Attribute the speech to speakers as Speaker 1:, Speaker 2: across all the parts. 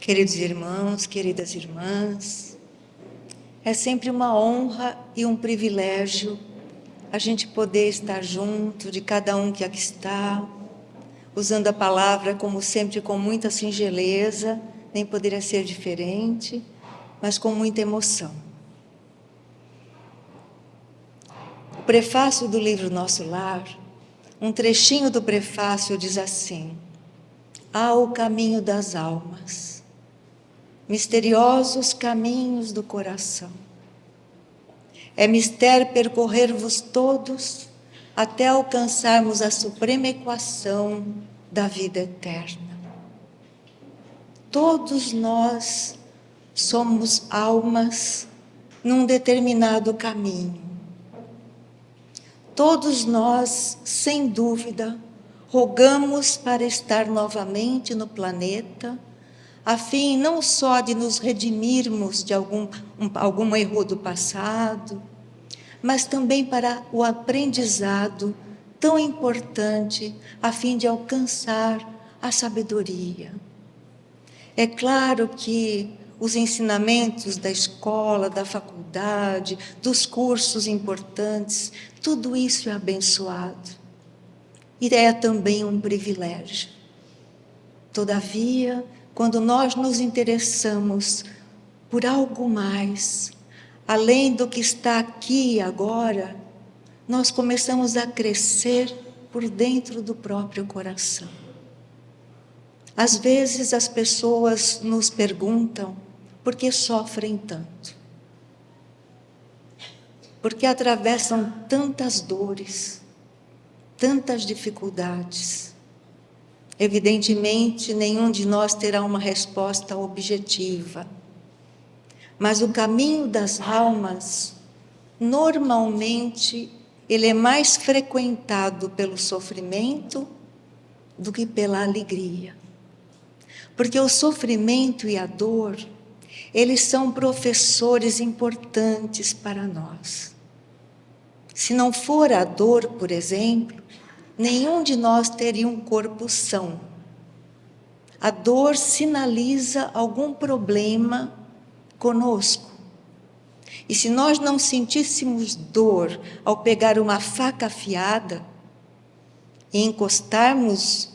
Speaker 1: Queridos irmãos, queridas irmãs, é sempre uma honra e um privilégio a gente poder estar junto de cada um que aqui está, usando a palavra, como sempre, com muita singeleza, nem poderia ser diferente, mas com muita emoção. O prefácio do livro Nosso Lar, um trechinho do prefácio diz assim: há o caminho das almas, misteriosos caminhos do coração. É mistério percorrer-vos todos até alcançarmos a suprema equação da vida eterna. Todos nós somos almas num determinado caminho. Todos nós, sem dúvida, rogamos para estar novamente no planeta, a fim não só de nos redimirmos de algum erro do passado, mas também para o aprendizado tão importante, a fim de alcançar a sabedoria. É claro que os ensinamentos da escola, da faculdade, dos cursos importantes, tudo isso é abençoado. E é também um privilégio. Todavia, quando nós nos interessamos por algo mais, além do que está aqui e agora, nós começamos a crescer por dentro do próprio coração. Às vezes as pessoas nos perguntam por que sofrem tanto, porque atravessam tantas dores, tantas dificuldades. Evidentemente, nenhum de nós terá uma resposta objetiva, mas o caminho das almas, normalmente, ele é mais frequentado pelo sofrimento do que pela alegria. Porque o sofrimento e a dor, eles são professores importantes para nós. Se não for a dor, por exemplo, nenhum de nós teria um corpo são. A dor sinaliza algum problema conosco. E se nós não sentíssemos dor ao pegar uma faca afiada e encostarmos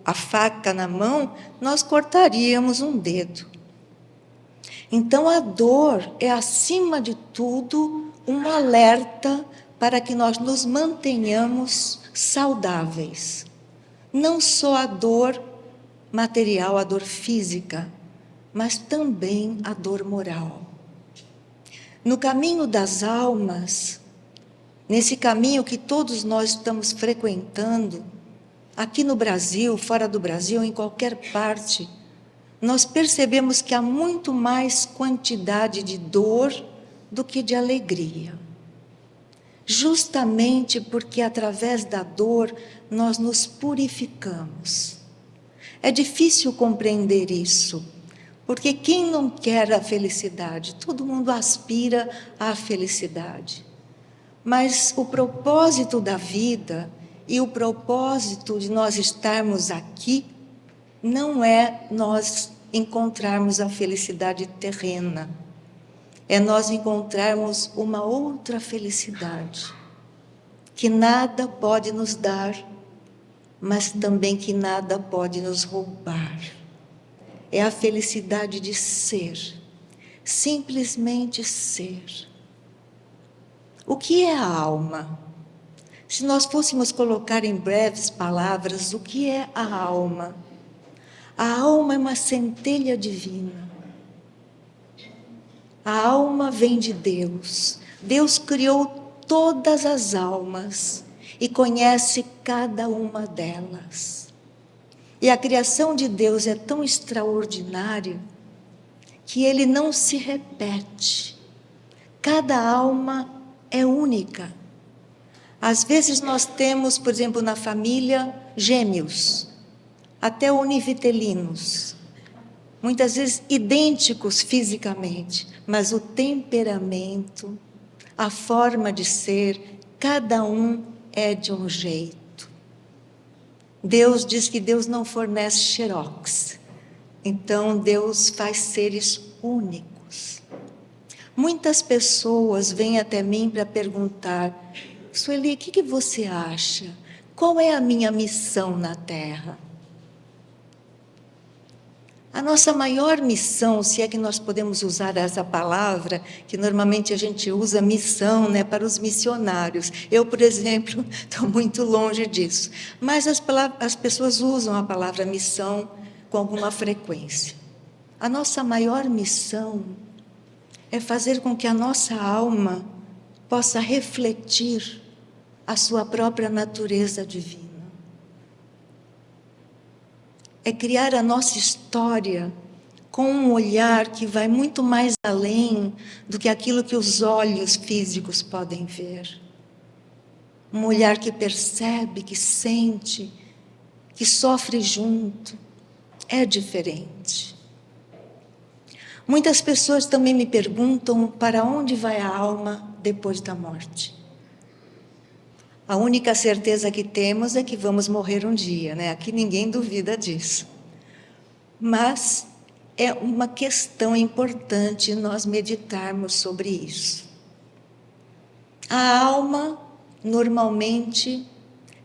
Speaker 1: a faca na mão, nós cortaríamos um dedo. Então a dor é, acima de tudo, um alerta para que nós nos mantenhamos saudáveis. Não só a dor material, a dor física, mas também a dor moral. No caminho das almas, nesse caminho que todos nós estamos frequentando, aqui no Brasil, fora do Brasil, em qualquer parte, nós percebemos que há muito mais quantidade de dor do que de alegria. Justamente porque através da dor nós nos purificamos. É difícil compreender isso, porque quem não quer a felicidade? Todo mundo aspira à felicidade. Mas o propósito da vida e o propósito de nós estarmos aqui não é nós encontrarmos a felicidade terrena, é nós encontrarmos uma outra felicidade, que nada pode nos dar, mas também que nada pode nos roubar. É a felicidade de ser, simplesmente ser. O que é a alma? Se nós fôssemos colocar em breves palavras, o que é a alma? A alma é uma centelha divina. A alma vem de Deus. Deus criou todas as almas e conhece cada uma delas. E a criação de Deus é tão extraordinária que ele não se repete. Cada alma é única. Às vezes nós temos, por exemplo, na família, gêmeos, até univitelinos, muitas vezes idênticos fisicamente, mas o temperamento, a forma de ser, cada um é de um jeito. Deus diz que Deus não fornece xerox. Então Deus faz seres únicos. Muitas pessoas vêm até mim para perguntar: Sueli, o que você acha? Qual é a minha missão na Terra? A nossa maior missão, se é que nós podemos usar essa palavra, que normalmente a gente usa missão, né, para os missionários. Eu, por exemplo, estou muito longe disso. Mas as pessoas usam a palavra missão com alguma frequência. A nossa maior missão é fazer com que a nossa alma possa refletir a sua própria natureza divina. É criar a nossa história com um olhar que vai muito mais além do que aquilo que os olhos físicos podem ver. Um olhar que percebe, que sente, que sofre junto. É diferente. Muitas pessoas também me perguntam para onde vai a alma depois da morte. A única certeza que temos é que vamos morrer um dia, né? Aqui ninguém duvida disso. Mas é uma questão importante nós meditarmos sobre isso. A alma, normalmente,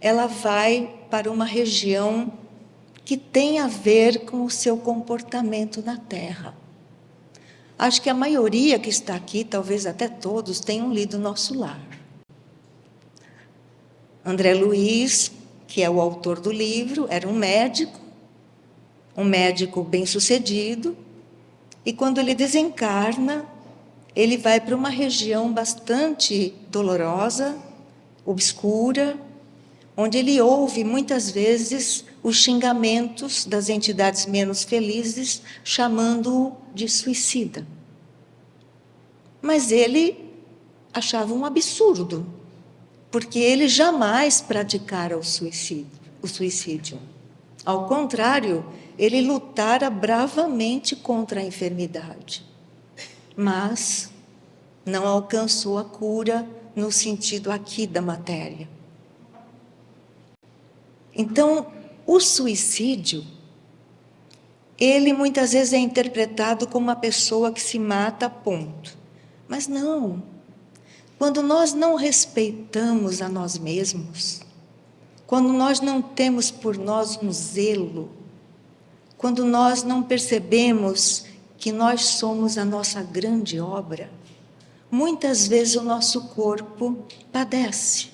Speaker 1: ela vai para uma região que tem a ver com o seu comportamento na Terra. Acho que a maioria que está aqui, talvez até todos, tenham lido Nosso Lar. André Luiz, que é o autor do livro, era um médico bem-sucedido, e quando ele desencarna, ele vai para uma região bastante dolorosa, obscura, onde ele ouve muitas vezes os xingamentos das entidades menos felizes, chamando-o de suicida. Mas ele achava um absurdo, porque ele jamais praticara o suicídio. Ao contrário, ele lutara bravamente contra a enfermidade, mas não alcançou a cura no sentido aqui da matéria. Então, o suicídio, ele muitas vezes é interpretado como uma pessoa que se mata, ponto. Mas não. Quando nós não respeitamos a nós mesmos, quando nós não temos por nós um zelo, quando nós não percebemos que nós somos a nossa grande obra, muitas vezes o nosso corpo padece,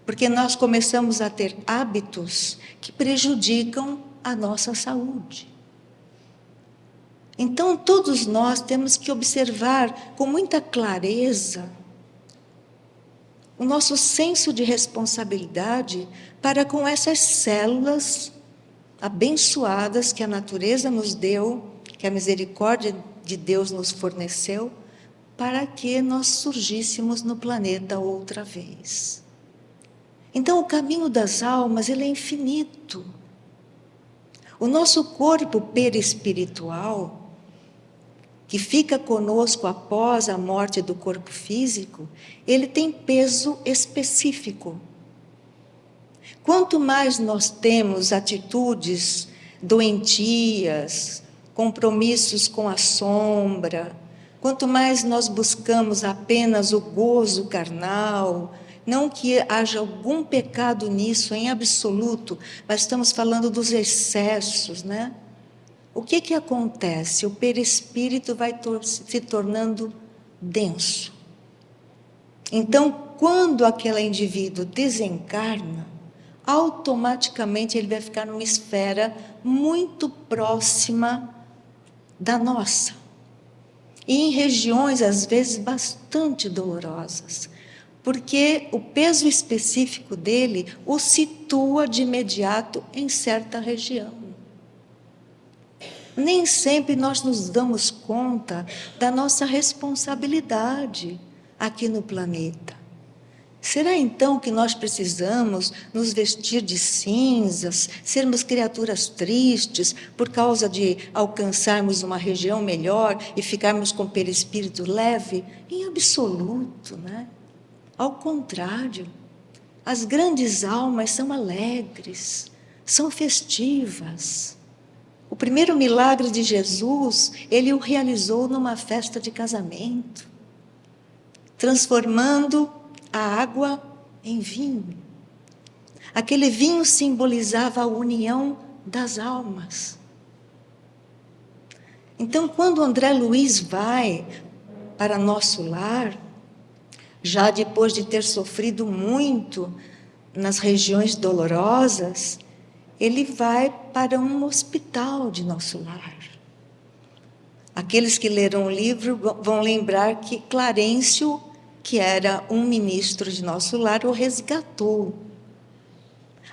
Speaker 1: porque nós começamos a ter hábitos que prejudicam a nossa saúde. Então, todos nós temos que observar com muita clareza o nosso senso de responsabilidade para com essas células abençoadas que a natureza nos deu, que a misericórdia de Deus nos forneceu, para que nós surgíssemos no planeta outra vez. Então, o caminho das almas, ele é infinito. O nosso corpo perispiritual, que fica conosco após a morte do corpo físico, ele tem peso específico. Quanto mais nós temos atitudes doentias, compromissos com a sombra, quanto mais nós buscamos apenas o gozo carnal, não que haja algum pecado nisso em absoluto, mas estamos falando dos excessos, né? O que acontece? O perispírito vai se tornando denso. Então, quando aquele indivíduo desencarna, automaticamente ele vai ficar numa esfera muito próxima da nossa. E em regiões, às vezes, bastante dolorosas, porque o peso específico dele o situa de imediato em certa região. Nem sempre nós nos damos conta da nossa responsabilidade aqui no planeta. Será então que nós precisamos nos vestir de cinzas, sermos criaturas tristes por causa de alcançarmos uma região melhor e ficarmos com o perispírito leve? Em absoluto, né? Ao contrário, as grandes almas são alegres, são festivas. O primeiro milagre de Jesus, ele o realizou numa festa de casamento, transformando a água em vinho. Aquele vinho simbolizava a união das almas. Então, quando André Luiz vai para nosso lar, já depois de ter sofrido muito nas regiões dolorosas, ele vai para um hospital de nosso lar. Aqueles que leram o livro vão lembrar que Clarencio, que era um ministro de nosso lar, o resgatou.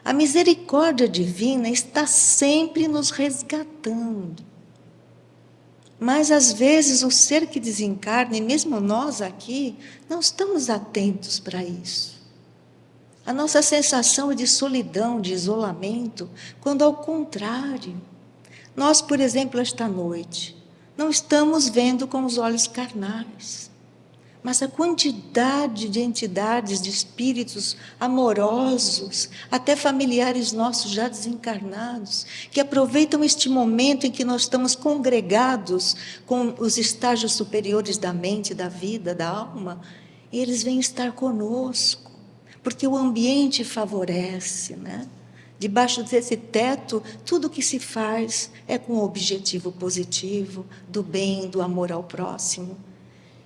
Speaker 1: A misericórdia divina está sempre nos resgatando. Mas, às vezes, o ser que desencarna, e mesmo nós aqui, não estamos atentos para isso. A nossa sensação é de solidão, de isolamento, quando, ao contrário, nós, por exemplo, esta noite, não estamos vendo com os olhos carnais, mas a quantidade de entidades, de espíritos amorosos, até familiares nossos já desencarnados, que aproveitam este momento em que nós estamos congregados com os estágios superiores da mente, da vida, da alma, e eles vêm estar conosco, porque o ambiente favorece, né? Debaixo desse teto, tudo que se faz é com o objetivo positivo, do bem, do amor ao próximo.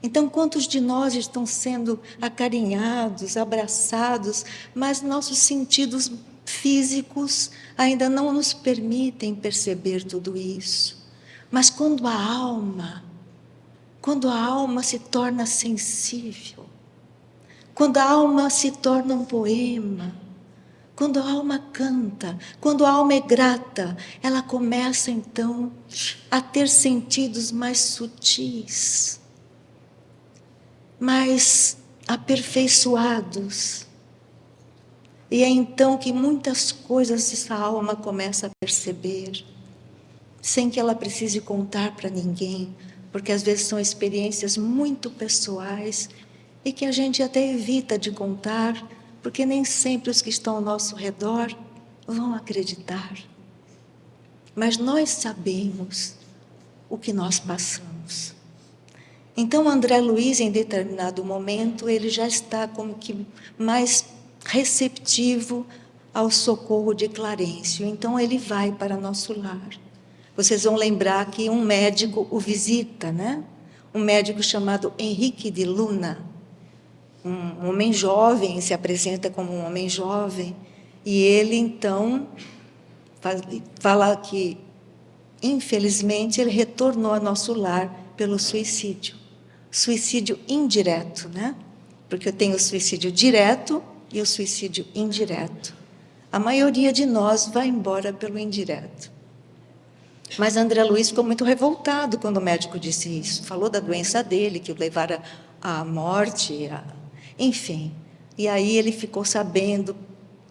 Speaker 1: Então, quantos de nós estão sendo acarinhados, abraçados, mas nossos sentidos físicos ainda não nos permitem perceber tudo isso. Mas quando a alma se torna sensível, quando a alma se torna um poema, quando a alma canta, quando a alma é grata, ela começa então a ter sentidos mais sutis, mais aperfeiçoados. E é então que muitas coisas essa alma começa a perceber, sem que ela precise contar para ninguém, porque às vezes são experiências muito pessoais e que a gente até evita de contar, porque nem sempre os que estão ao nosso redor vão acreditar. Mas nós sabemos o que nós passamos. Então, André Luiz, em determinado momento, ele já está como que mais receptivo ao socorro de Clarencio. Então, ele vai para nosso lar. Vocês vão lembrar que um médico o visita, né? Um médico chamado Henrique de Luna. Um homem jovem, se apresenta como um homem jovem, e ele então fala que, infelizmente, ele retornou ao nosso lar pelo suicídio. Suicídio indireto, né? Porque eu tenho o suicídio direto e o suicídio indireto. A maioria de nós vai embora pelo indireto. Mas André Luiz ficou muito revoltado quando o médico disse isso. Falou da doença dele, que o levara à morte, enfim. E aí ele ficou sabendo,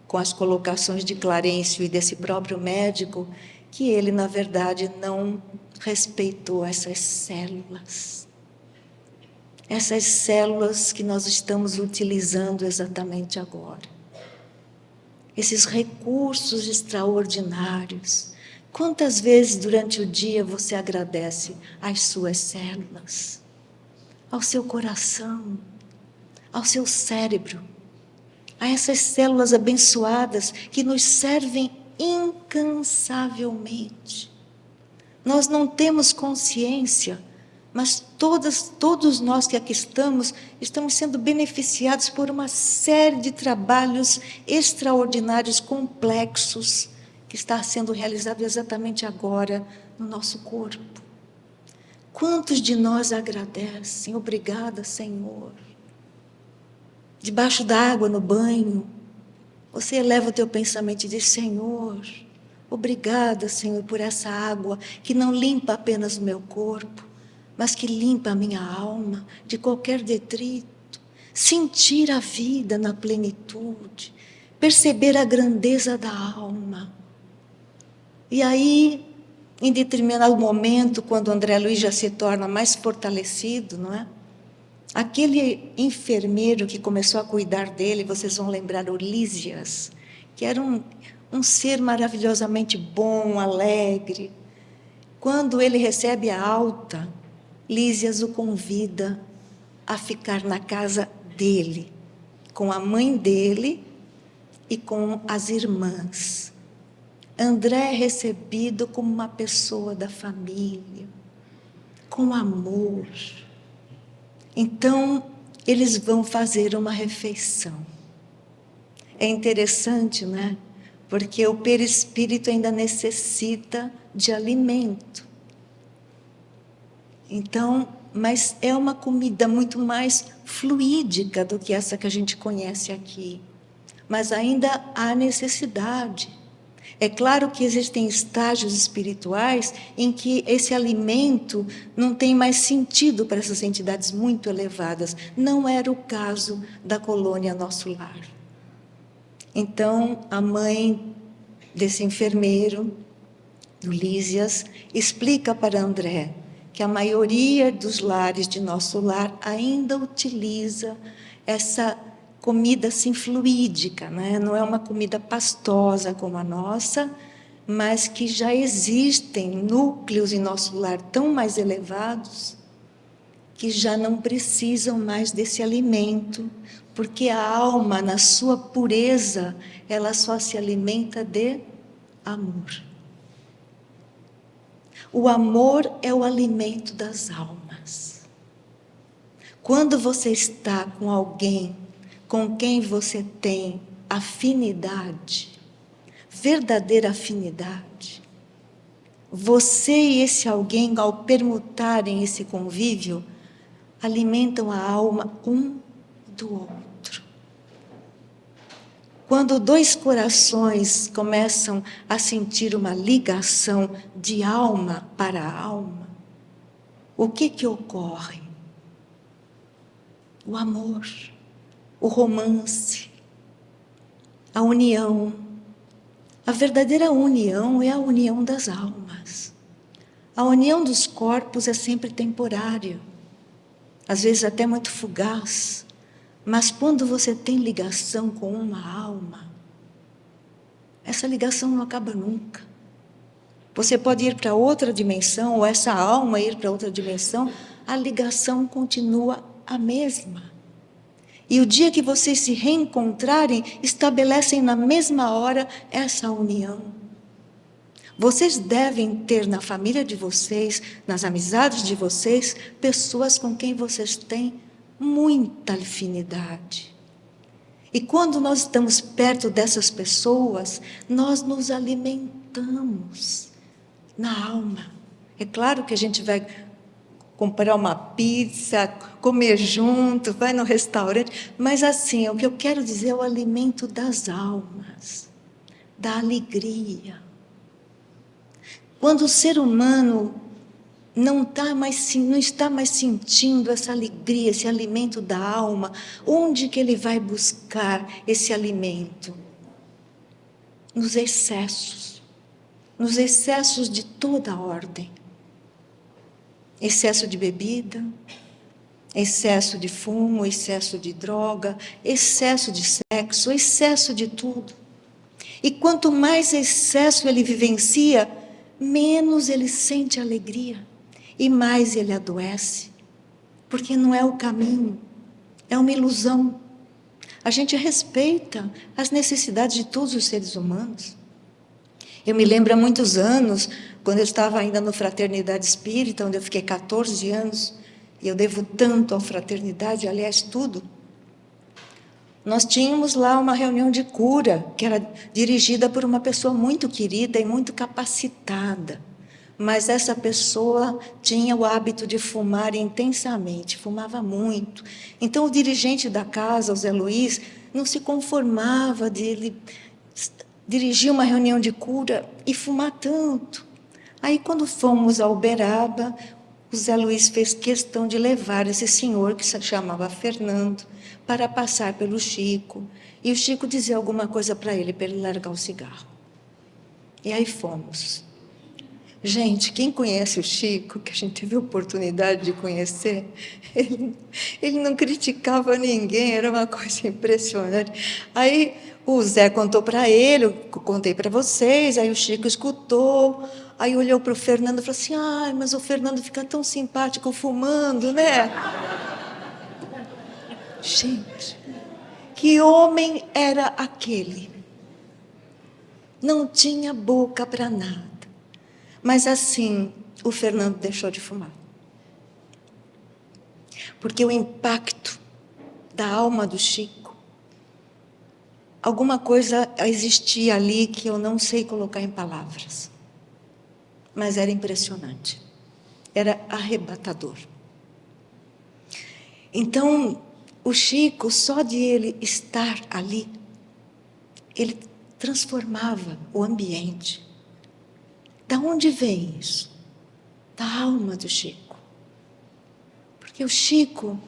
Speaker 1: com as colocações de Clarencio e desse próprio médico, que ele, na verdade, não respeitou essas células. Essas células que nós estamos utilizando exatamente agora. Esses recursos extraordinários. Quantas vezes durante o dia você agradece às suas células, ao seu coração, ao seu cérebro, a essas células abençoadas que nos servem incansavelmente. Nós não temos consciência, mas todos nós que aqui estamos sendo beneficiados por uma série de trabalhos extraordinários, complexos, que está sendo realizado exatamente agora no nosso corpo. Quantos de nós agradecem? Obrigada, Senhor. Debaixo da água, no banho, você eleva o teu pensamento e diz: Senhor, obrigada, Senhor, por essa água que não limpa apenas o meu corpo, mas que limpa a minha alma de qualquer detrito. Sentir a vida na plenitude, perceber a grandeza da alma. E aí, em determinado momento, quando André Luiz já se torna mais fortalecido, não é? Aquele enfermeiro que começou a cuidar dele, vocês vão lembrar, o Lísias, que era um ser maravilhosamente bom, alegre. Quando ele recebe a alta, Lísias o convida a ficar na casa dele, com a mãe dele e com as irmãs. André é recebido como uma pessoa da família, com amor. Então, eles vão fazer uma refeição. É interessante, né? Porque o perispírito ainda necessita de alimento. Então, mas é uma comida muito mais fluídica do que essa que a gente conhece aqui. Mas ainda há necessidade. É claro que existem estágios espirituais em que esse alimento não tem mais sentido para essas entidades muito elevadas. Não era o caso da colônia Nosso Lar. Então, a mãe desse enfermeiro, do Lísias, explica para André que a maioria dos lares de Nosso Lar ainda utiliza essa comida assim fluídica, né? Não é uma comida pastosa como a nossa, mas que já existem núcleos em Nosso Lar tão mais elevados que já não precisam mais desse alimento, porque a alma, na sua pureza, ela só se alimenta de amor. O amor é o alimento das almas. Quando você está com alguém com quem você tem afinidade, verdadeira afinidade, você e esse alguém, ao permutarem esse convívio, alimentam a alma um do outro. Quando dois corações começam a sentir uma ligação de alma para alma, o que ocorre? O amor, o romance, a união. A verdadeira união é a união das almas. A união dos corpos é sempre temporária, às vezes até muito fugaz. Mas quando você tem ligação com uma alma, essa ligação não acaba nunca. Você pode ir para outra dimensão, ou essa alma ir para outra dimensão, a ligação continua a mesma. E o dia que vocês se reencontrarem, estabelecem na mesma hora essa união. Vocês devem ter na família de vocês, nas amizades de vocês, pessoas com quem vocês têm muita afinidade. E quando nós estamos perto dessas pessoas, nós nos alimentamos na alma. É claro que a gente vai comprar uma pizza, comer junto, vai no restaurante, mas assim, o que eu quero dizer é o alimento das almas, da alegria. Quando o ser humano não está mais sentindo essa alegria, esse alimento da alma, onde que ele vai buscar esse alimento? Nos excessos de toda ordem. Excesso de bebida, excesso de fumo, excesso de droga, excesso de sexo, excesso de tudo. E quanto mais excesso ele vivencia, menos ele sente alegria e mais ele adoece, porque não é o caminho, é uma ilusão. A gente respeita as necessidades de todos os seres humanos. Eu me lembro há muitos anos, quando eu estava ainda no Fraternidade Espírita, onde eu fiquei 14 anos, e eu devo tanto à fraternidade, aliás, tudo. Nós tínhamos lá uma reunião de cura, que era dirigida por uma pessoa muito querida e muito capacitada. Mas essa pessoa tinha o hábito de fumar intensamente, fumava muito. Então o dirigente da casa, o Zé Luiz, não se conformava de ele dirigir uma reunião de cura e fumar tanto. Aí quando fomos a Uberaba, o Zé Luiz fez questão de levar esse senhor, que se chamava Fernando, para passar pelo Chico. E o Chico dizia alguma coisa para ele largar o cigarro. E aí fomos. Gente, quem conhece o Chico, que a gente teve a oportunidade de conhecer, ele não criticava ninguém, era uma coisa impressionante. Aí o Zé contou para ele, eu contei para vocês, aí o Chico escutou, Aí olhou para o Fernando e falou assim: ai, mas o Fernando fica tão simpático fumando, né? Gente, que homem era aquele? Não tinha boca para nada. Mas assim, o Fernando deixou de fumar. Porque o impacto da alma do Chico, alguma coisa existia ali que eu não sei colocar em palavras. Mas era impressionante. Era arrebatador. Então, o Chico, só de ele estar ali, ele transformava o ambiente. Da onde vem isso? Da alma do Chico. Porque o Chico,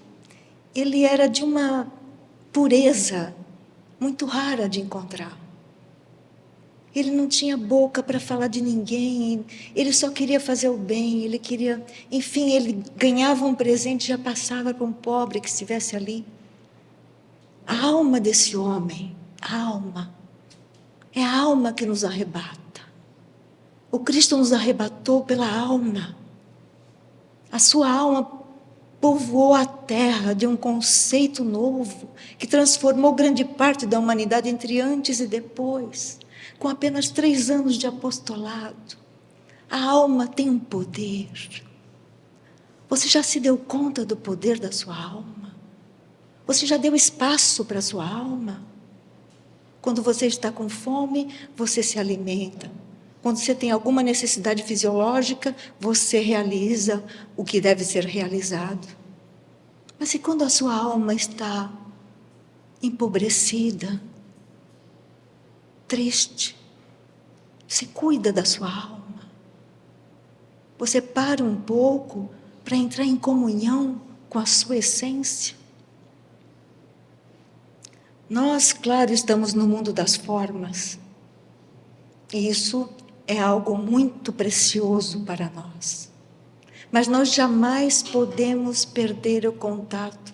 Speaker 1: ele era de uma pureza muito rara de encontrar. Ele não tinha boca para falar de ninguém, ele só queria fazer o bem, ele queria... Enfim, ele ganhava um presente e já passava para um pobre que estivesse ali. A alma desse homem, a alma, é a alma que nos arrebata. O Cristo nos arrebatou pela alma. A sua alma povoou a terra de um conceito novo que transformou grande parte da humanidade entre antes e depois, com apenas 3 anos de apostolado. A alma tem um poder. Você já se deu conta do poder da sua alma? Você já deu espaço para a sua alma? Quando você está com fome, você se alimenta. Quando você tem alguma necessidade fisiológica, você realiza o que deve ser realizado. Mas e quando a sua alma está empobrecida, triste, você cuida da sua alma. Você para um pouco para entrar em comunhão com a sua essência. Nós, claro, estamos no mundo das formas. E isso é algo muito precioso para nós. Mas nós jamais podemos perder o contato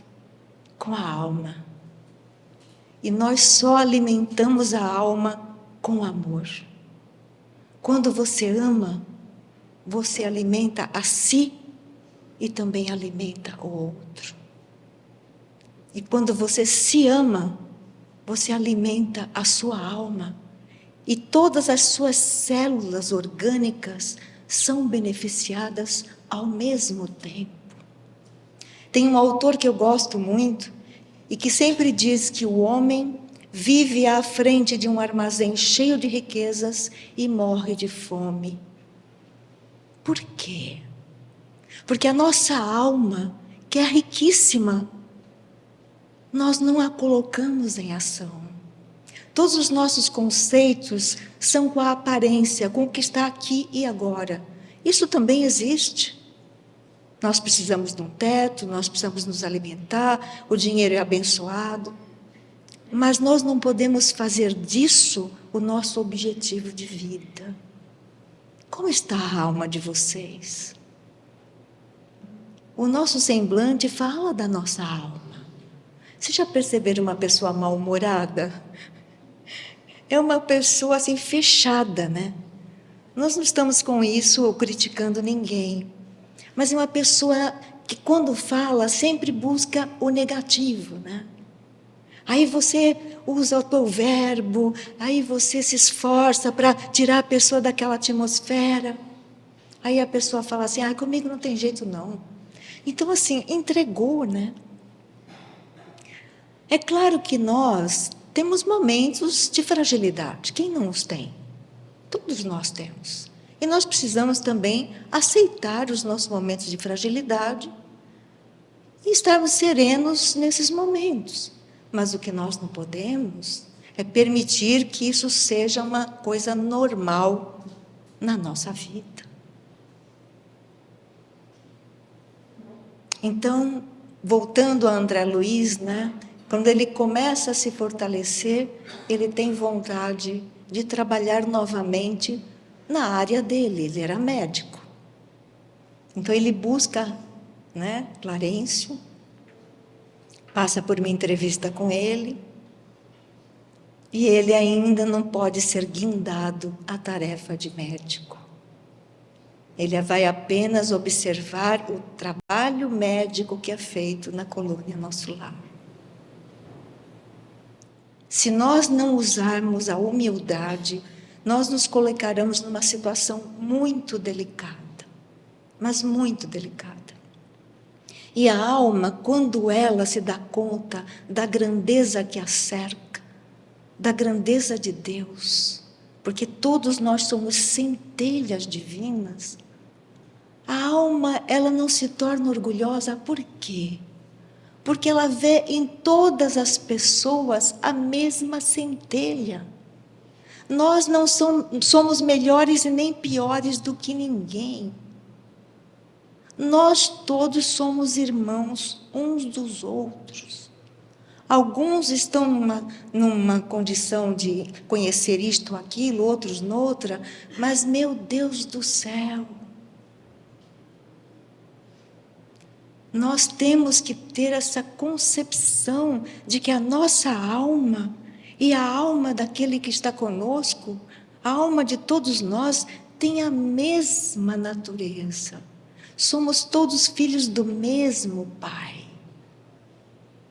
Speaker 1: com a alma. E nós só alimentamos a alma com amor. Quando você ama, você alimenta a si e também alimenta o outro. E quando você se ama, você alimenta a sua alma. E todas as suas células orgânicas são beneficiadas ao mesmo tempo. Tem um autor que eu gosto muito e que sempre diz que o homem vive à frente de um armazém cheio de riquezas e morre de fome. Por quê? Porque a nossa alma, que é riquíssima, nós não a colocamos em ação. Todos os nossos conceitos são com a aparência, com o que está aqui e agora. Isso também existe. Nós precisamos de um teto, nós precisamos nos alimentar, o dinheiro é abençoado. Mas nós não podemos fazer disso o nosso objetivo de vida. Como está a alma de vocês? O nosso semblante fala da nossa alma. Vocês já perceberam uma pessoa mal-humorada? É uma pessoa assim fechada, né? Nós não estamos com isso criticando ninguém. Mas é uma pessoa que quando fala sempre busca o negativo, né? Aí você usa o verbo, aí você se esforça para tirar a pessoa daquela atmosfera. Aí a pessoa fala assim, comigo não tem jeito não. Então assim, entregou, né? É claro que nós temos momentos de fragilidade. Quem não os tem? Todos nós temos. E nós precisamos também aceitar os nossos momentos de fragilidade e estarmos serenos nesses momentos. Mas o que nós não podemos é permitir que isso seja uma coisa normal na nossa vida. Então, voltando a André Luiz, né? Quando ele começa a se fortalecer, ele tem vontade de trabalhar novamente na área dele. Ele era médico. Então ele busca, né, Clarencio, passa por uma entrevista com ele, e ele ainda não pode ser guindado à tarefa de médico. Ele vai apenas observar o trabalho médico que é feito na colônia Nosso Lar. Se nós não usarmos a humildade, nós nos colocaremos numa situação muito delicada, mas muito delicada. E a alma, quando ela se dá conta da grandeza que a cerca, da grandeza de Deus, porque todos nós somos centelhas divinas, a alma, ela não se torna orgulhosa. Por quê? Porque ela vê em todas as pessoas a mesma centelha. Nós não somos melhores e nem piores do que ninguém. Nós todos somos irmãos uns dos outros. Alguns estão numa condição de conhecer isto ou aquilo, outros noutra, mas, meu Deus do céu, nós temos que ter essa concepção de que a nossa alma e a alma daquele que está conosco, a alma de todos nós, tem a mesma natureza. Somos todos filhos do mesmo Pai.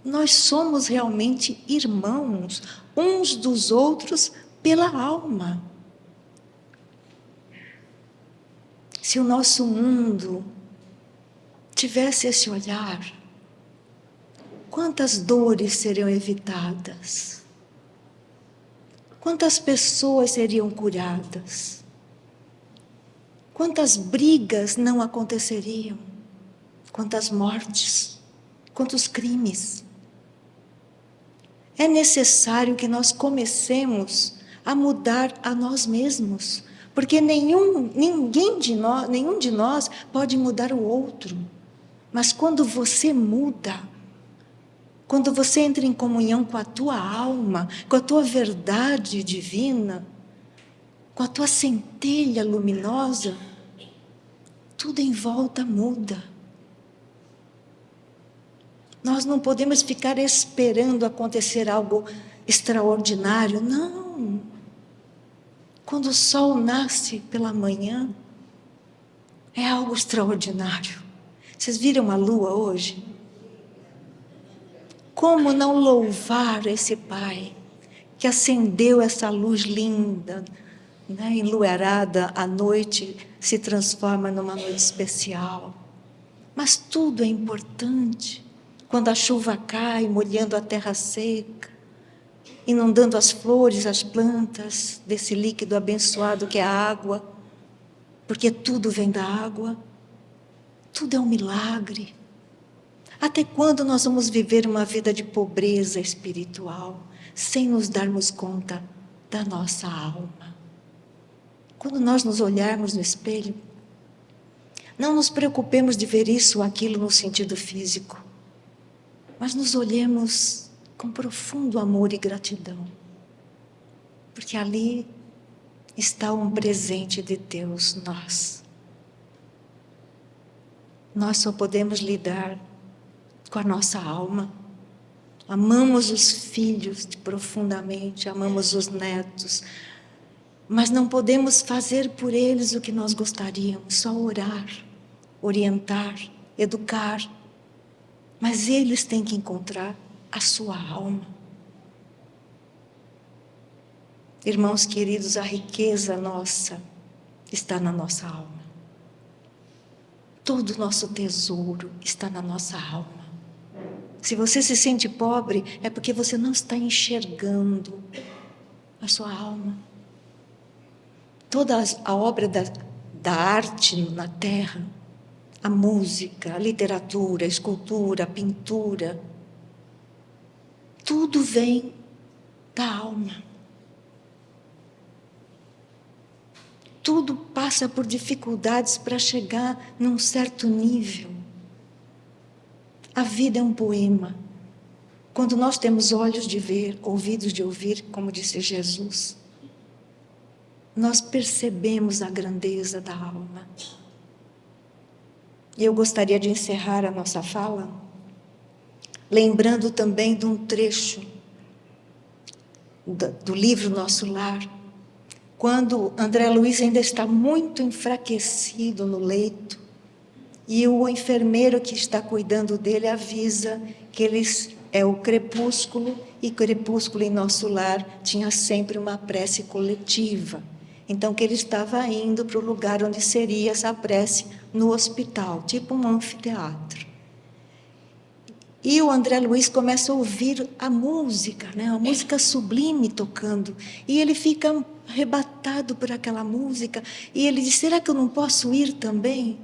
Speaker 1: Nós somos realmente irmãos uns dos outros pela alma. Se o nosso mundo tivesse esse olhar, quantas dores seriam evitadas? Quantas pessoas seriam curadas? Quantas brigas não aconteceriam? Quantas mortes? Quantos crimes? É necessário que nós comecemos a mudar a nós mesmos, porque nenhum de nós pode mudar o outro. Mas quando você muda, quando você entra em comunhão com a tua alma, com a tua verdade divina, com a tua centelha luminosa, tudo em volta muda. Nós não podemos ficar esperando acontecer algo extraordinário, não. Quando o sol nasce pela manhã, é algo extraordinário. Vocês viram a lua hoje? Como não louvar esse Pai que acendeu essa luz linda, né? Enluarada, a noite se transforma numa noite especial. Mas tudo é importante. Quando a chuva cai, molhando a terra seca, inundando as flores, as plantas, desse líquido abençoado que é a água, porque tudo vem da água, tudo é um milagre. Até quando nós vamos viver uma vida de pobreza espiritual, sem nos darmos conta da nossa alma? Quando nós nos olharmos no espelho, não nos preocupemos de ver isso ou aquilo no sentido físico, mas nos olhemos com profundo amor e gratidão, porque ali está um presente de Deus, nós só podemos lidar com a nossa alma. Amamos os filhos profundamente, amamos os netos, mas não podemos fazer por eles o que nós gostaríamos, só orar, orientar, educar. Mas eles têm que encontrar a sua alma. Irmãos queridos, a riqueza nossa está na nossa alma. Todo o nosso tesouro está na nossa alma. Se você se sente pobre, é porque você não está enxergando a sua alma. Toda a obra da arte na terra, a música, a literatura, a escultura, a pintura, tudo vem da alma. Tudo passa por dificuldades para chegar num certo nível. A vida é um poema. Quando nós temos olhos de ver, ouvidos de ouvir, como disse Jesus, nós percebemos a grandeza da alma. E eu gostaria de encerrar a nossa fala lembrando também de um trecho do livro Nosso Lar, quando André Luiz ainda está muito enfraquecido no leito, e o enfermeiro que está cuidando dele avisa que é o crepúsculo, e crepúsculo em nosso lar tinha sempre uma prece coletiva. Então, que ele estava indo para o lugar onde seria essa prece, no hospital, tipo um anfiteatro. E o André Luiz começa a ouvir a música, né? A música sublime tocando. E ele fica arrebatado por aquela música. E ele diz, será que eu não posso ir também?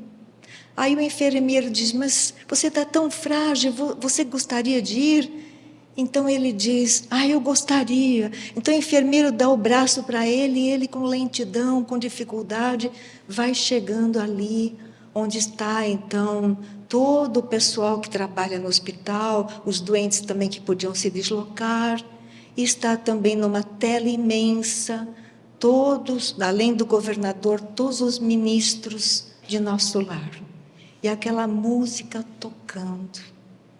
Speaker 1: Aí o enfermeiro diz, mas você está tão frágil, você gostaria de ir? Então ele diz, eu gostaria. Então o enfermeiro dá o braço para ele, e ele com lentidão, com dificuldade, vai chegando ali, onde está então todo o pessoal que trabalha no hospital, os doentes também que podiam se deslocar, e está também numa tela imensa, todos, além do governador, todos os ministros de nosso lar. E aquela música tocando,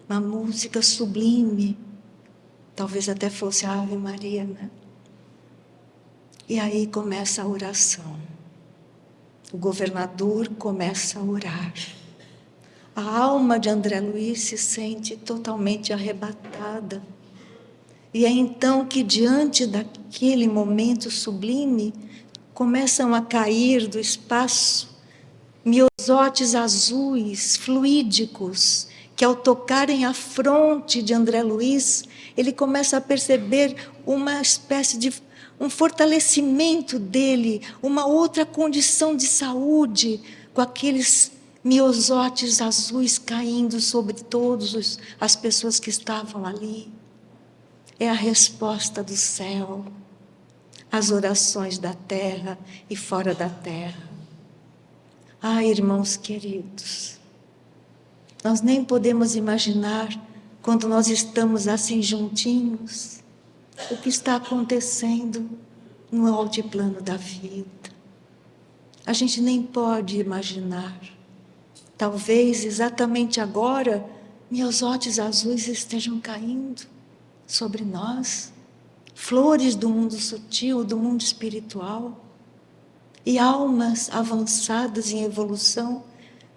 Speaker 1: uma música sublime, talvez até fosse a Ave Maria, né? E aí começa a oração. O governador começa a orar. A alma de André Luiz se sente totalmente arrebatada. E é então que, diante daquele momento sublime, começam a cair do espaço miosótis azuis, fluídicos, que ao tocarem a fronte de André Luiz, ele começa a perceber uma espécie de um fortalecimento dele, uma outra condição de saúde, com aqueles miosótis azuis caindo sobre todas as pessoas que estavam ali. É a resposta do céu às orações da terra e fora da terra. Irmãos queridos, nós nem podemos imaginar, quando nós estamos assim juntinhos, o que está acontecendo no altiplano da vida. A gente nem pode imaginar. Talvez exatamente agora, miosótis azuis estejam caindo sobre nós, flores do mundo sutil, do mundo espiritual. E almas avançadas em evolução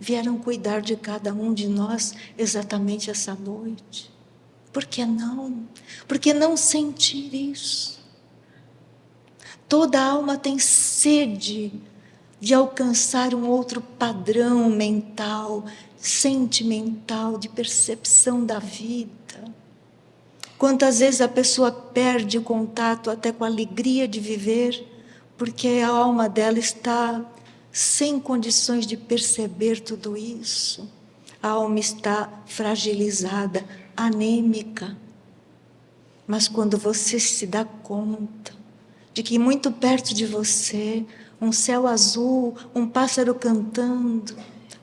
Speaker 1: vieram cuidar de cada um de nós exatamente essa noite. Por que não? Por que não sentir isso? Toda alma tem sede de alcançar um outro padrão mental, sentimental, de percepção da vida. Quantas vezes a pessoa perde o contato até com a alegria de viver, porque a alma dela está sem condições de perceber tudo isso. A alma está fragilizada, anêmica. Mas quando você se dá conta de que muito perto de você, um céu azul, um pássaro cantando,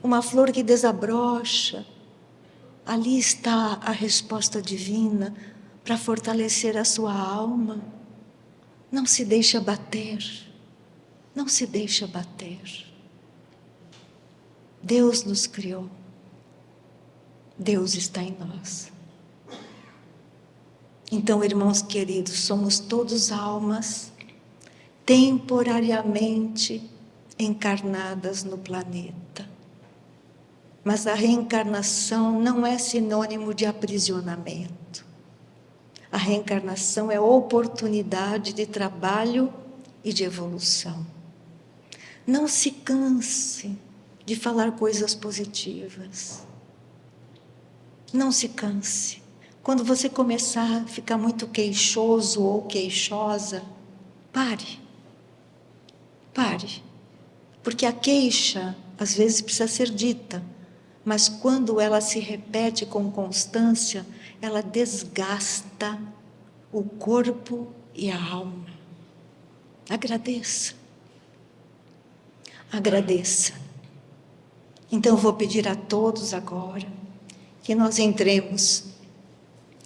Speaker 1: uma flor que desabrocha, ali está a resposta divina para fortalecer a sua alma. Não se deixe abater. Não se deixe abater. Deus nos criou. Deus está em nós. Então, irmãos queridos, somos todos almas temporariamente encarnadas no planeta. Mas a reencarnação não é sinônimo de aprisionamento. A reencarnação é oportunidade de trabalho e de evolução. Não se canse de falar coisas positivas. Não se canse. Quando você começar a ficar muito queixoso ou queixosa, pare. Pare. Porque a queixa, às vezes, precisa ser dita, mas quando ela se repete com constância, ela desgasta o corpo e a alma. Agradeça. Agradeça. Então, vou pedir a todos agora que nós entremos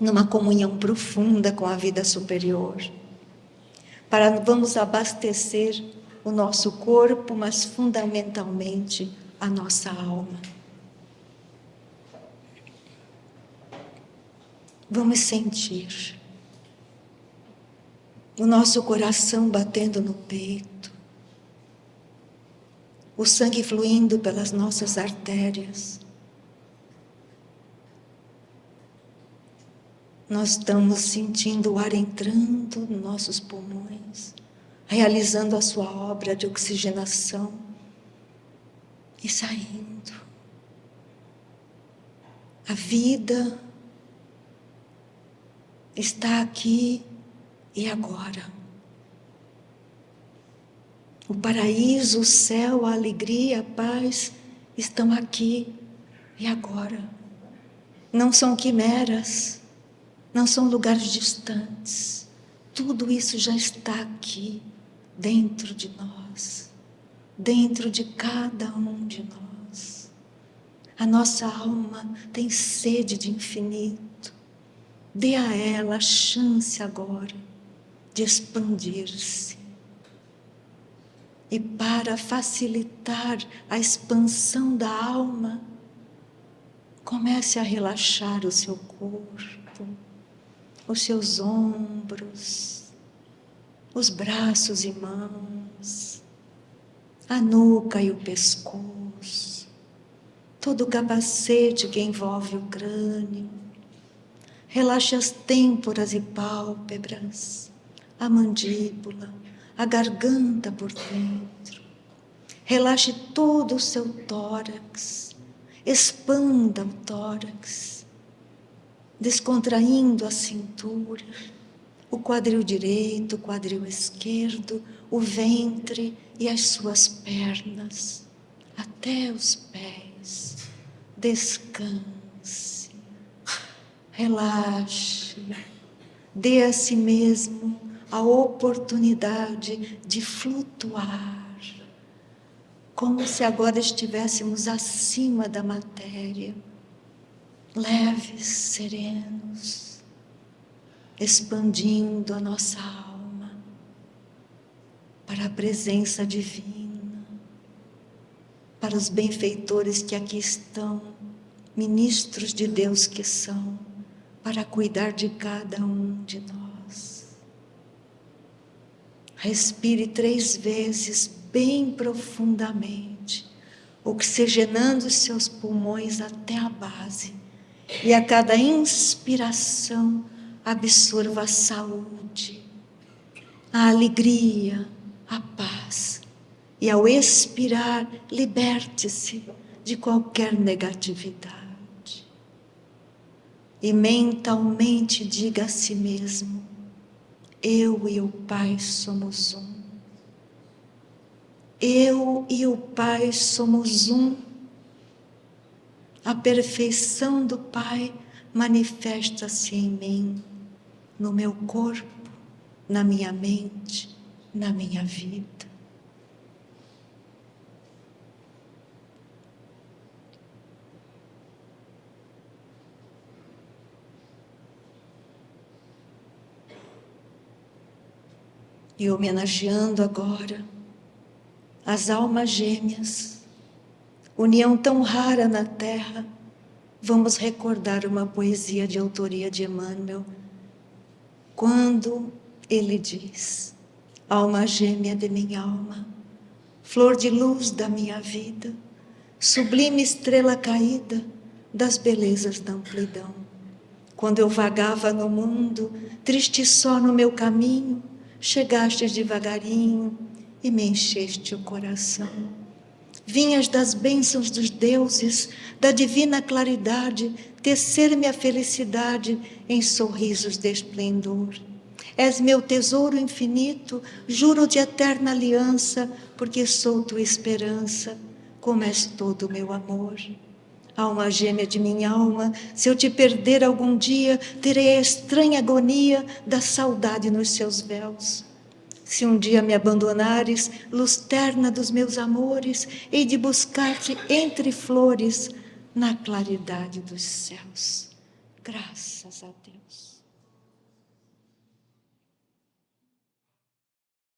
Speaker 1: numa comunhão profunda com a vida superior. Vamos abastecer o nosso corpo, mas fundamentalmente a nossa alma. Vamos sentir o nosso coração batendo no peito. o sangue fluindo pelas nossas artérias. Nós estamos sentindo o ar entrando nos nossos pulmões, realizando a sua obra de oxigenação e saindo. A vida está aqui e agora. O paraíso, o céu, a alegria, a paz estão aqui e agora. Não são quimeras, não são lugares distantes. Tudo isso já está aqui, dentro de nós, dentro de cada um de nós. A nossa alma tem sede de infinito. Dê a ela a chance agora de expandir-se. E para facilitar a expansão da alma, comece a relaxar o seu corpo, os seus ombros, os braços e mãos, a nuca e o pescoço, todo o capacete que envolve o crânio. Relaxe as têmporas e pálpebras, a mandíbula, a garganta por dentro. Relaxe todo o seu tórax, expanda o tórax, descontraindo a cintura, o quadril direito, o quadril esquerdo, o ventre e as suas pernas, até os pés. Descanse, relaxe, dê a si mesmo a oportunidade de flutuar, como se agora estivéssemos acima da matéria, leves, serenos, expandindo a nossa alma para a presença divina, para os benfeitores que aqui estão, ministros de Deus que são, para cuidar de cada um de nós. Respire 3 vezes bem profundamente, oxigenando os seus pulmões até a base. E a cada inspiração, absorva a saúde, a alegria, a paz. E ao expirar, liberte-se de qualquer negatividade. E mentalmente diga a si mesmo: eu e o Pai somos um. Eu e o Pai somos um. A perfeição do Pai manifesta-se em mim, no meu corpo, na minha mente, na minha vida. E homenageando agora as almas gêmeas, união tão rara na Terra, vamos recordar uma poesia de autoria de Emmanuel, quando ele diz: alma gêmea de minha alma, flor de luz da minha vida, sublime estrela caída das belezas da amplidão. Quando eu vagava no mundo, triste só no meu caminho, chegastes devagarinho e me encheste o coração. Vinhas das bênçãos dos deuses, da divina claridade, tecer-me a felicidade em sorrisos de esplendor. És meu tesouro infinito, juro de eterna aliança, porque sou tua esperança, como és todo o meu amor. Alma gêmea de minha alma, se eu te perder algum dia, terei a estranha agonia da saudade nos seus véus. Se um dia me abandonares, luz terna dos meus amores, hei de buscar-te entre flores, na claridade dos céus. Graças a Deus.